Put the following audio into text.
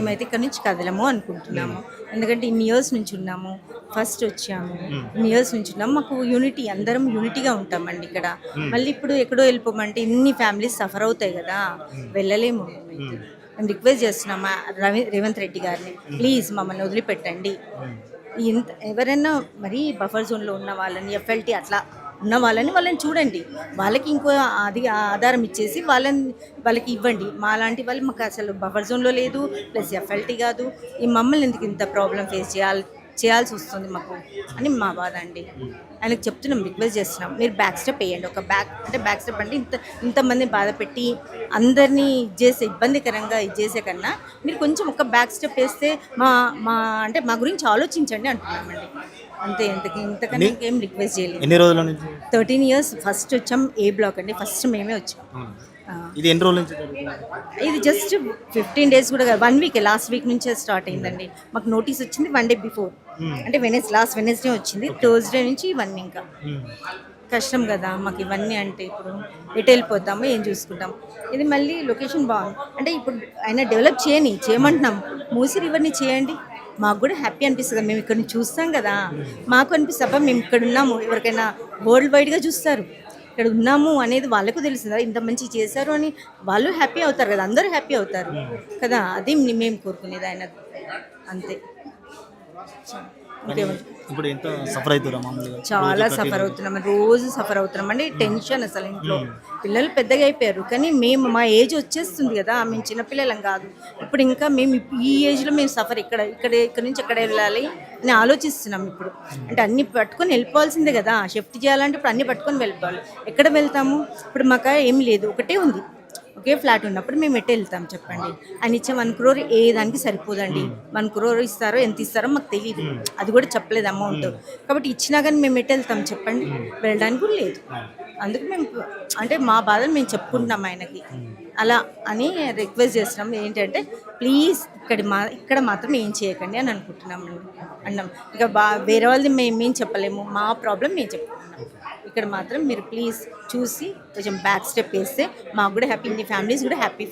మేమైతే ఇక్కడ నుంచి కదలము అనుకుంటున్నాము. ఎందుకంటే ఇన్ని ఇయర్స్ నుంచి ఉన్నాము, ఫస్ట్ వచ్చాము, ఇన్ని ఇయర్స్ నుంచి ఉన్నాము. మాకు యూనిటీ, అందరం యూనిటీగా ఉంటామండి ఇక్కడ. మళ్ళీ ఇప్పుడు ఎక్కడో వెళ్ళిపోమంటే ఇన్ని ఫ్యామిలీస్ సఫర్ అవుతాయి కదా, వెళ్ళలేము. మేమైతే మేము రిక్వెస్ట్ చేస్తున్నామా రేవంత్ రెడ్డి గారిని, ప్లీజ్ మమ్మల్ని వదిలిపెట్టండి. ఇంత ఎవరైనా మరీ బఫర్ జోన్లో ఉన్న వాళ్ళని, ఎఫ్ఎల్టీ అట్లా ఉన్న వాళ్ళని చూడండి, వాళ్ళకి ఇంకో అది ఆధారం ఇచ్చేసి వాళ్ళకి ఇవ్వండి. మా లాంటి వాళ్ళు మాకు అసలు బఫర్ జోన్లో లేదు, ప్లస్ ఎఫ్ఎల్టీ కాదు. ఈ మమ్మల్ని ఎందుకు ఇంత ప్రాబ్లం ఫేస్ చేయాల్సి వస్తుంది మాకు అని మా బాధ అండి. ఆయనకు చెప్తున్నాం, రిక్వెస్ట్ చేస్తున్నాం, మీరు బ్యాక్ స్టెప్ వేయండి. బ్యాక్ స్టెప్ అంటే ఇంతమంది బాధ పెట్టి అందరినీ ఇబ్బందికరంగా చేసే కన్నా మీరు కొంచెం ఒక బ్యాక్ స్టెప్ వేస్తే మా గురించి ఆలోచించండి అంటున్నామండి. అంతే, ఇంతకన్నా ఇంకేం రిక్వెస్ట్ చేయలేదు. ఎన్ని రోజుల నుంచి? 13 years. ఫస్ట్ వచ్చాం ఏ బ్లాక్ అండి, ఫస్ట్ మేమే వచ్చాం. ఇది ఎన్ని రోజుల నుంచి? ఇది జస్ట్ 15 days కూడా కాదు, 1 week, లాస్ట్ వీక్ నుంచే స్టార్ట్ అయిందండి. మాకు నోటీస్ వచ్చింది 1 day బిఫోర్, అంటే లాస్ట్ వెనస్డే వచ్చింది. థర్స్డే నుంచి ఇవన్నీ ఇంకా కష్టం కదా మాకు ఇవన్నీ. అంటే ఇప్పుడు ఎటు వెళ్ళిపోతాము, ఏం చూసుకుంటాం. ఇది మళ్ళీ లొకేషన్ బాగుంది అంటే ఇప్పుడు ఆయన డెవలప్ చేయమంటున్నాం. మూసి రివర్ని చేయండి, మాకు కూడా హ్యాపీ అనిపిస్తుంది. మేము ఇక్కడ నుంచి చూస్తాం కదా, మాకు అనిపిస్తుంది అబ్బా మేము ఇక్కడ ఉన్నాము. ఎవరికైనా వరల్డ్ వైడ్గా చూస్తారు, ఇక్కడ ఉన్నాము అనేది వాళ్ళకు తెలుస్తుంది. ఇంత మంచి చేశారు అని వాళ్ళు హ్యాపీ అవుతారు కదా, అందరూ హ్యాపీ అవుతారు కదా. అది మేము కోరుకునేది ఆయన, అంతే. ఇప్పుడు ఎంత సఫర్ అవుతారా మామూలుగా? చాలా సఫర్ అవుతున్నాం, రోజు సఫర్ అవుతున్నాం అండి. టెన్షన్ అసలు ఇంట్లో. పిల్లలు పెద్దగా అయిపోయారు కానీ మా ఏజ్ వచ్చేస్తుంది కదా, మేము చిన్నపిల్లలం కాదు. ఇప్పుడు ఇంకా మేము ఈ ఏజ్లో మేము సఫర్ ఇక్కడ నుంచి ఎక్కడ వెళ్ళాలి అని ఆలోచిస్తున్నాం ఇప్పుడు. అంటే అన్ని పట్టుకొని వెళ్ళిపోవాల్సిందే కదా, షిఫ్ట్ చేయాలంటే ఇప్పుడు అన్ని పట్టుకొని వెళ్ళిపోవాలి. ఎక్కడ వెళ్తాము ఇప్పుడు? మాకు ఏమి లేదు, ఒకటే ఉంది, ఒకే ఫ్లాట్ ఉన్నప్పుడు మేము ఎట్టు వెళ్తాం చెప్పండి? ఆయన ఇచ్చే 1 crore ఏ దానికి సరిపోదండి. 1 crore ఇస్తారో ఎంత ఇస్తారో మాకు తెలియదు, అది కూడా చెప్పలేదు అమౌంట్. కాబట్టి ఇచ్చినా కానీ మేము ఎట్టు వెళ్తాం చెప్పండి? వెళ్ళడానికి కూడా లేదు. అందుకు మేము అంటే మా బాధను మేము చెప్పుకుంటున్నాం ఆయనకి, అలా అని రిక్వెస్ట్ చేస్తున్నాం. ఏంటంటే ప్లీజ్ ఇక్కడ మాత్రం ఏం చేయకండి అని అన్నాం. ఇంకా వేరే వాళ్ళది మేమేం చెప్పలేము, మా ప్రాబ్లం మేము చెప్పుకుంటున్నాం. ఇక్కడ మాత్రం మీరు ప్లీజ్ చూసి కొంచెం బ్యాక్ స్టెప్ వేస్తే మాకు కూడా హ్యాపీ, ఇన్ని ఫ్యామిలీస్ కూడా హ్యాపీ